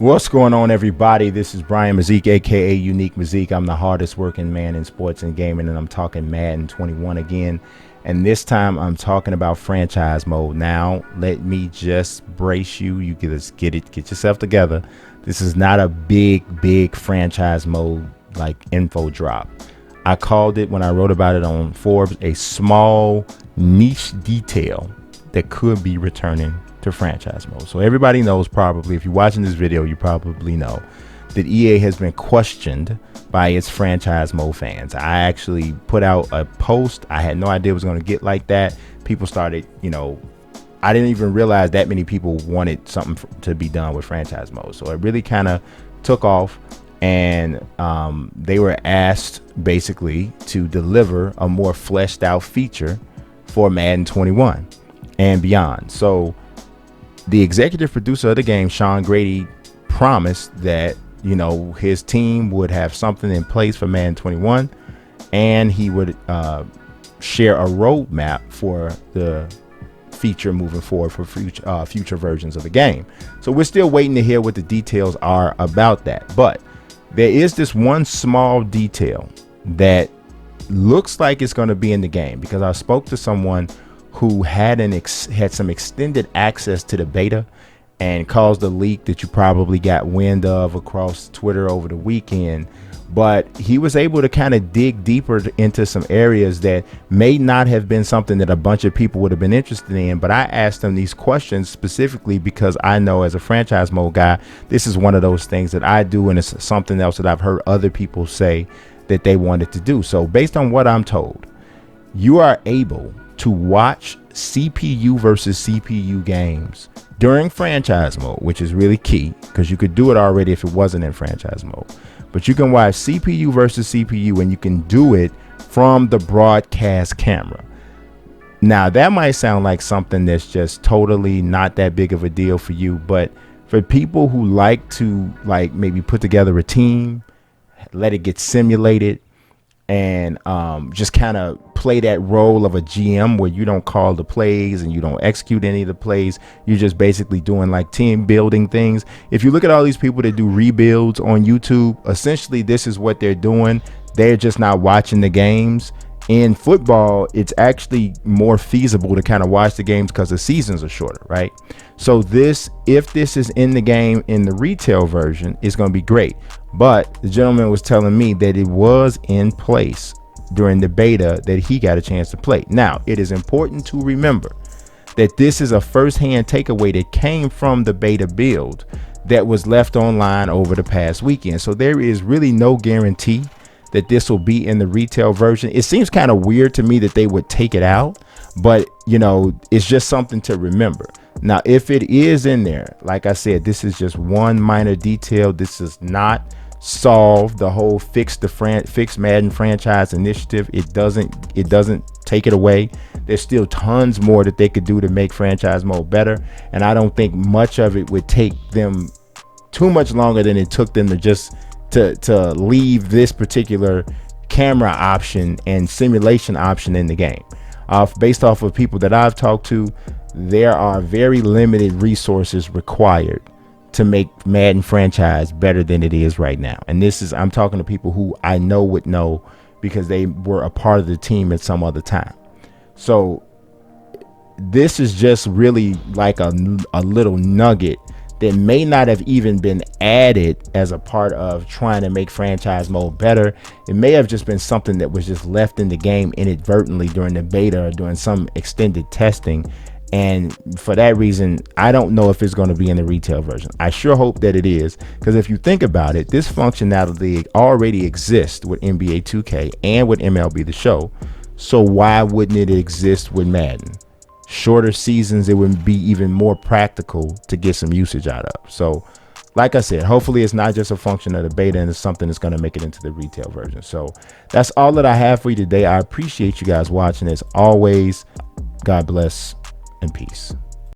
What's going on, everybody? This is Brian Mazik, aka Unique Mazik. I'm the hardest working man in sports and gaming, and I'm talking Madden 21 again. And this time I'm talking about franchise mode. Now, let me just brace you. You get yourself together. This is not a big franchise mode like info drop. I called it, when I wrote about it on Forbes, a small niche detail that could be returning to franchise mode. So everybody knows, probably, if you're watching this video, you probably know that EA has been questioned by its franchise mode fans. I actually put out a post. I had no idea it was going to get like that. People started, I didn't even realize that many people wanted something to be done with franchise mode. So it really kind of took off, and they were asked basically to deliver a more fleshed out feature for Madden 21 and beyond. So the executive producer of the game, Sean Graddy, promised that, his team would have something in place for Madden 21, and he would share a roadmap for the feature moving forward for future versions of the game. So we're still waiting to hear what the details are about that. But there is this one small detail that looks like it's going to be in the game, because I spoke to someone who had some extended access to the beta and caused a leak that you probably got wind of across Twitter over the weekend. But he was able to kind of dig deeper into some areas that may not have been something that a bunch of people would have been interested in. But I asked him these questions specifically because I know, as a franchise mode guy, this is one of those things that I do, and it's something else that I've heard other people say that they wanted to do. So based on what I'm told, you are able to watch CPU versus CPU games during franchise mode, which is really key, because you could do it already if it wasn't in franchise mode. But you can watch CPU versus CPU, and you can do it from the broadcast camera. Now, that might sound like something that's just totally not that big of a deal for you, but for people who like to maybe put together a team, let it get simulated, and just kind of play that role of a GM where you don't call the plays and you don't execute any of the plays. You're just basically doing like team building things. If you look at all these people that do rebuilds on YouTube, essentially this is what they're doing. They're just not watching the games. In football, it's actually more feasible to kind of watch the games because the seasons are shorter, right? So if this is in the game in the retail version, it's going to be great. But the gentleman was telling me that it was in place during the beta that he got a chance to play. Now, it is important to remember that this is a first-hand takeaway that came from the beta build that was left online over the past weekend. So there is really no guarantee that this will be in the retail version. It seems kind of weird to me that they would take it out, but it's just something to remember. Now, if it is in there, like I said, this is just one minor detail. This does not solve the whole fix Madden franchise initiative. It doesn't take it away. There's still tons more that they could do to make franchise mode better, and I don't think much of it would take them too much longer than it took them to just to leave this particular camera option and simulation option in the game. Based off of people that I've talked to, there are very limited resources required to make Madden franchise better than it is right now. And I'm talking to people who I know would know, because they were a part of the team at some other time. So this is just really like a little nugget that may not have even been added as a part of trying to make franchise mode better. It may have just been something that was just left in the game inadvertently during the beta or during some extended testing. And for that reason, I don't know if it's going to be in the retail version. I sure hope that it is, because if you think about it, this functionality already exists with NBA 2K and with MLB The Show. So why wouldn't it exist with Madden? Shorter seasons, it would be even more practical to get some usage out of. So like I said, hopefully it's not just a function of the beta, and it's something that's going to make it into the retail version. So that's all that I have for you today. I appreciate you guys watching. As always, God bless and peace.